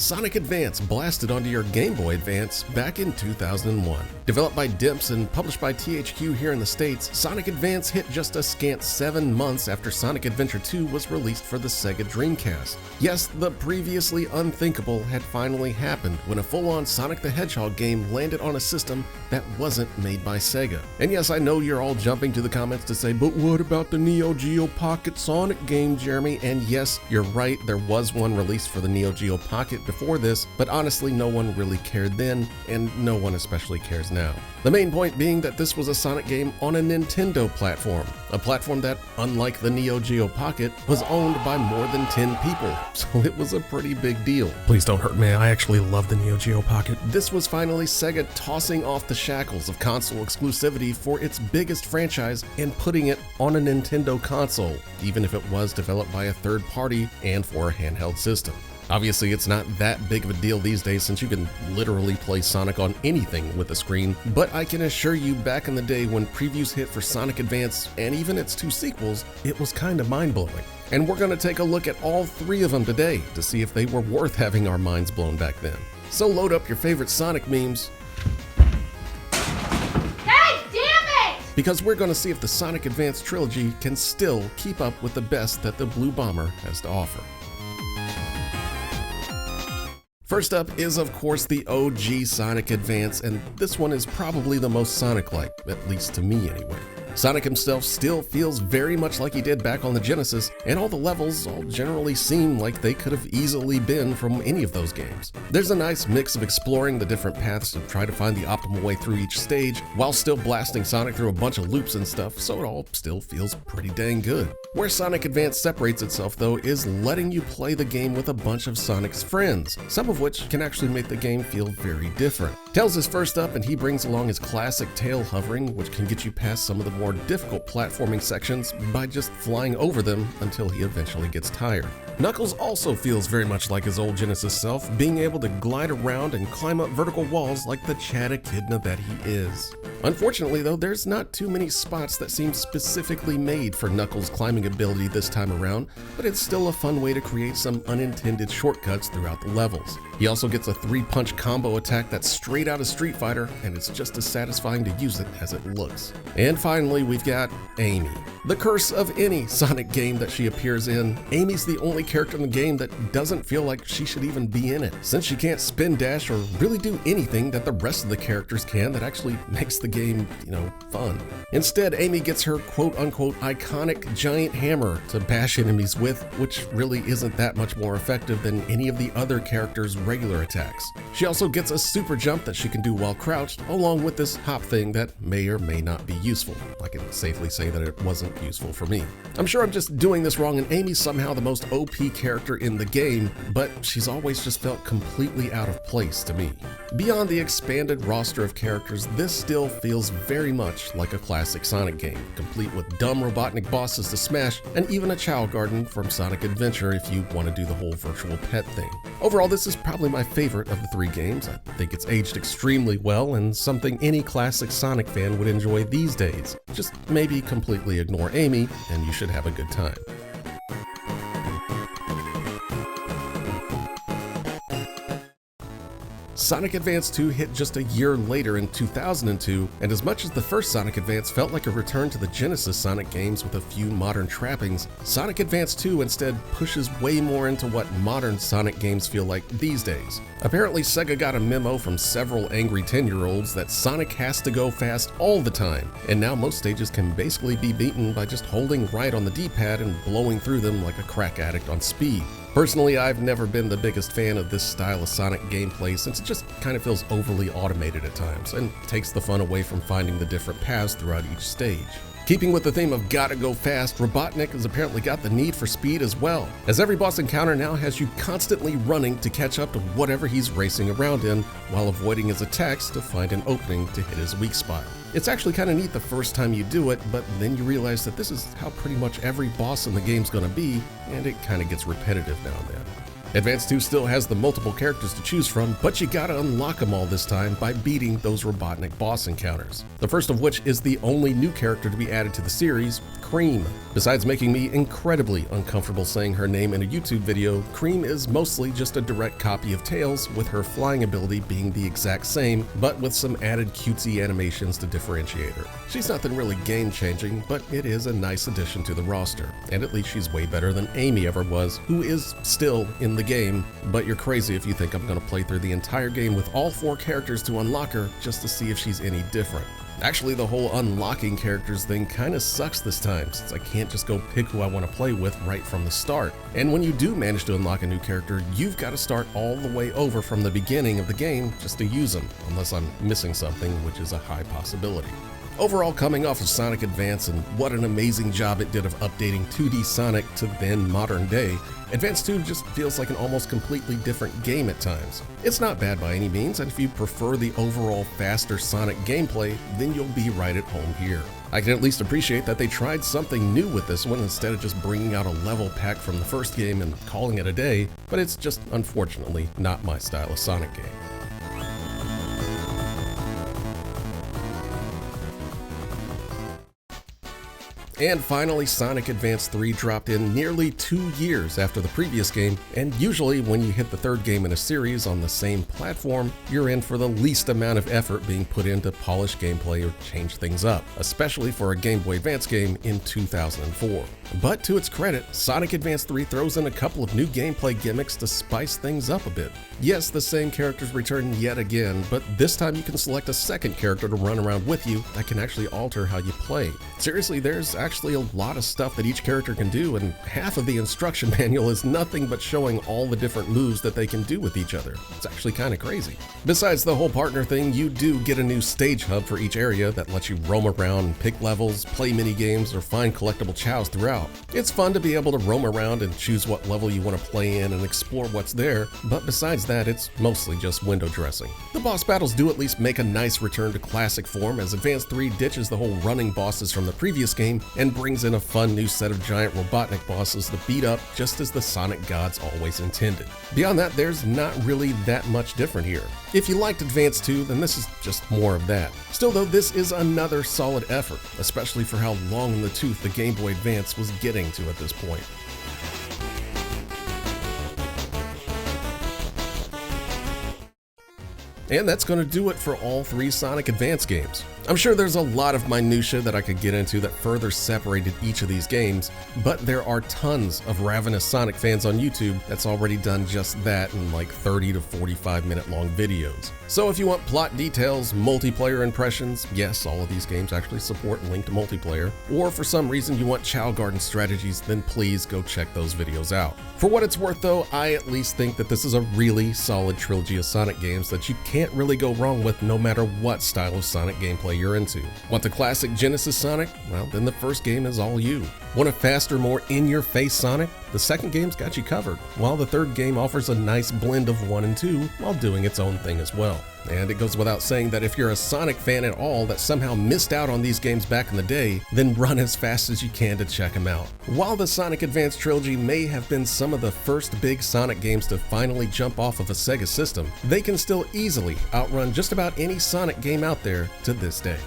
Sonic Advance blasted onto your Game Boy Advance back in 2001. Developed by Dimps and published by THQ here in the States, Sonic Advance hit just a scant 7 months after Sonic Adventure 2 was released for the Sega Dreamcast. Yes, the previously unthinkable had finally happened when a full-on Sonic the Hedgehog game landed on a system that wasn't made by Sega. And yes, I know you're all jumping to the comments to say, but what about the Neo Geo Pocket Sonic game, Jeremy? And yes, you're right, there was one released for the Neo Geo Pocket before this, but honestly no one really cared then, and no one especially cares now. The main point being that this was a Sonic game on a Nintendo platform, a platform that, unlike the Neo Geo Pocket, was owned by more than 10 people, so it was a pretty big deal. Please don't hurt me, I actually love the Neo Geo Pocket. This was finally Sega tossing off the shackles of console exclusivity for its biggest franchise and putting it on a Nintendo console, even if it was developed by a third party and for a handheld system. Obviously, it's not that big of a deal these days since you can literally play Sonic on anything with a screen, but I can assure you back in the day when previews hit for Sonic Advance and even its 2 sequels, it was kinda mind-blowing. And we're gonna take a look at all 3 of them today to see if they were worth having our minds blown back then. So load up your favorite Sonic memes, because we're gonna see if the Sonic Advance Trilogy can still keep up with the best that the Blue Bomber has to offer. First up is, of course, the OG Sonic Advance, and this one is probably the most Sonic-like, at least to me anyway. Sonic himself still feels very much like he did back on the Genesis, and all the levels all generally seem like they could have easily been from any of those games. There's a nice mix of exploring the different paths to try to find the optimal way through each stage, while still blasting Sonic through a bunch of loops and stuff, so it all still feels pretty dang good. Where Sonic Advance separates itself, though, is letting you play the game with a bunch of Sonic's friends, some of which can actually make the game feel very different. Tails is first up, and he brings along his classic tail hovering, which can get you past some of the more difficult platforming sections by just flying over them until he eventually gets tired. Knuckles also feels very much like his old Genesis self, being able to glide around and climb up vertical walls like the Chad Echidna that he is. Unfortunately though, there's not too many spots that seem specifically made for Knuckles' climbing ability this time around, but it's still a fun way to create some unintended shortcuts throughout the levels. He also gets a 3-punch combo attack that's straight out of Street Fighter, and it's just as satisfying to use it as it looks. And finally, we've got Amy. The curse of any Sonic game that she appears in, Amy's the only character in the game that doesn't feel like she should even be in it, since she can't spin dash or really do anything that the rest of the characters can that actually makes the game, fun. Instead, Amy gets her quote-unquote iconic giant hammer to bash enemies with, which really isn't that much more effective than any of the other characters' regular attacks. She also gets a super jump that she can do while crouched, along with this hop thing that may or may not be useful. I can safely say that it wasn't useful for me. I'm sure I'm just doing this wrong, and Amy's somehow the most OP character in the game, but she's always just felt completely out of place to me. Beyond the expanded roster of characters, this still feels very much like a classic Sonic game, complete with dumb Robotnik bosses to smash, and even a Chow Garden from Sonic Adventure if you want to do the whole virtual pet thing. Overall, this is probably my favorite of the 3 games. I think it's aged extremely well and something any classic Sonic fan would enjoy these days. Just maybe completely ignore Amy, and you should have a good time. Sonic Advance 2 hit just a year later in 2002, and as much as the first Sonic Advance felt like a return to the Genesis Sonic games with a few modern trappings, Sonic Advance 2 instead pushes way more into what modern Sonic games feel like these days. Apparently, Sega got a memo from several angry 10-year-olds that Sonic has to go fast all the time, and now most stages can basically be beaten by just holding right on the D-pad and blowing through them like a crack addict on speed. Personally, I've never been the biggest fan of this style of Sonic gameplay since it just kind of feels overly automated at times and takes the fun away from finding the different paths throughout each stage. Keeping with the theme of gotta go fast, Robotnik has apparently got the need for speed as well, as every boss encounter now has you constantly running to catch up to whatever he's racing around in, while avoiding his attacks to find an opening to hit his weak spot. It's actually kind of neat the first time you do it, but then you realize that this is how pretty much every boss in the game's gonna be, and it kind of gets repetitive now and then. Advance 2 still has the multiple characters to choose from, but you gotta unlock them all this time by beating those Robotnik boss encounters. The first of which is the only new character to be added to the series, Cream. Besides making me incredibly uncomfortable saying her name in a YouTube video, Cream is mostly just a direct copy of Tails, with her flying ability being the exact same, but with some added cutesy animations to differentiate her. She's nothing really game-changing, but it is a nice addition to the roster, and at least she's way better than Amy ever was, who is still in the game, but you're crazy if you think I'm gonna play through the entire game with all 4 characters to unlock her just to see if she's any different. Actually, the whole unlocking characters thing kinda sucks this time, since I can't just go pick who I want to play with right from the start. And when you do manage to unlock a new character, you've got to start all the way over from the beginning of the game just to use them, unless I'm missing something, which is a high possibility. Overall, coming off of Sonic Advance, and what an amazing job it did of updating 2D Sonic to then modern day, Advance 2 just feels like an almost completely different game at times. It's not bad by any means, and if you prefer the overall faster Sonic gameplay, then you'll be right at home here. I can at least appreciate that they tried something new with this one instead of just bringing out a level pack from the first game and calling it a day, but it's just unfortunately not my style of Sonic game. And finally, Sonic Advance 3 dropped in nearly 2 years after the previous game, and usually when you hit the third game in a series on the same platform, you're in for the least amount of effort being put in to polish gameplay or change things up, especially for a Game Boy Advance game in 2004. But to its credit, Sonic Advance 3 throws in a couple of new gameplay gimmicks to spice things up a bit. Yes, the same characters return yet again, but this time you can select a second character to run around with you that can actually alter how you play. Seriously, there's actually a lot of stuff that each character can do, and half of the instruction manual is nothing but showing all the different moves that they can do with each other. It's actually kind of crazy. Besides the whole partner thing, you do get a new stage hub for each area that lets you roam around and pick levels, play mini games, or find collectible chows throughout. It's fun to be able to roam around and choose what level you want to play in and explore what's there, but besides that, it's mostly just window dressing. The boss battles do at least make a nice return to classic form, as Advance 3 ditches the whole running bosses from the previous game and brings in a fun new set of giant Robotnik bosses to beat up just as the Sonic gods always intended. Beyond that, there's not really that much different here. If you liked Advance 2, then this is just more of that. Still though, this is another solid effort, especially for how long in the tooth the Game Boy Advance was getting to at this point. And that's going to do it for all 3 Sonic Advance games. I'm sure there's a lot of minutia that I could get into that further separated each of these games, but there are tons of ravenous Sonic fans on YouTube that's already done just that in like 30 to 45 minute long videos. So if you want plot details, multiplayer impressions, yes, all of these games actually support linked multiplayer, or for some reason you want Chow Garden strategies, then please go check those videos out. For what it's worth though, I at least think that this is a really solid trilogy of Sonic games that you can't really go wrong with no matter what style of Sonic gameplay you're into. Want the classic Genesis Sonic? Well, then the first game is all you. Want a faster, more in-your-face Sonic? The second game's got you covered, while the third game offers a nice blend of 1 and 2 while doing its own thing as well. And it goes without saying that if you're a Sonic fan at all that somehow missed out on these games back in the day, then run as fast as you can to check them out. While the Sonic Advance Trilogy may have been some of the first big Sonic games to finally jump off of a Sega system, they can still easily outrun just about any Sonic game out there to this day.